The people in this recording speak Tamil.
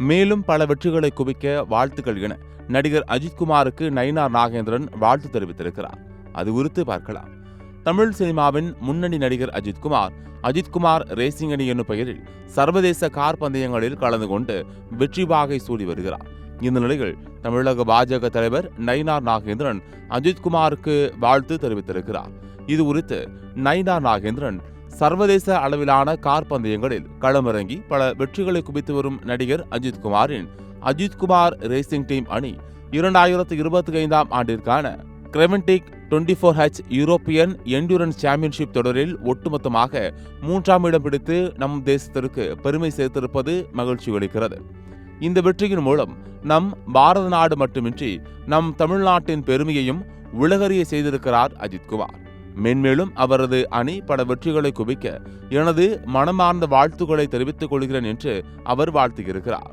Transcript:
மேலும் பல வெற்றிகளை குவிக்க வாழ்த்துக்கள் என நடிகர் அஜித்குமாருக்கு நயினார் நாகேந்திரன் வாழ்த்து தெரிவித்திருக்கிறார். அது குறித்து பார்க்கலாம். தமிழ் சினிமாவின் முன்னணி நடிகர் அஜித்குமார் ரேசிங் அணி என்னும் பெயரில் சர்வதேச கார் பந்தயங்களில் கலந்து கொண்டு வெற்றி வாகை சூடி வருகிறார். இந்த நிலையில் தமிழக பாஜக தலைவர் நயினார் நாகேந்திரன் அஜித்குமாருக்கு வாழ்த்து தெரிவித்திருக்கிறார். இது குறித்து நயினார் நாகேந்திரன், சர்வதேச அளவிலான கார் பந்தயங்களில் களமிறங்கி பல வெற்றிகளை குவித்து வரும் நடிகர் அஜித்குமாரின் அஜித்குமார் ரேசிங் டீம் அணி 2025 ஆண்டிற்கான கிரெவென்டிக் 24H யூரோப்பியன் என்டூரன்ஸ் சாம்பியன்ஷிப் தொடரில் ஒட்டுமொத்தமாக 3ஆம் இடம் பிடித்து நம் தேசத்திற்கு பெருமை சேர்த்திருப்பது மகிழ்ச்சி அளிக்கிறது. இந்த வெற்றியின் மூலம் நம் பாரத நாடு மட்டுமின்றி நம் தமிழ்நாட்டின் பெருமையையும் உலகறிய செய்திருக்கிறார் அஜித்குமார். மென்மேலும் அவரது அணி பல வெற்றிகளை குவிக்க எனது மனமார்ந்த வாழ்த்துக்களை தெரிவித்துக் கொள்கிறேன் என்று அவர் வாழ்த்தியிருக்கிறார்.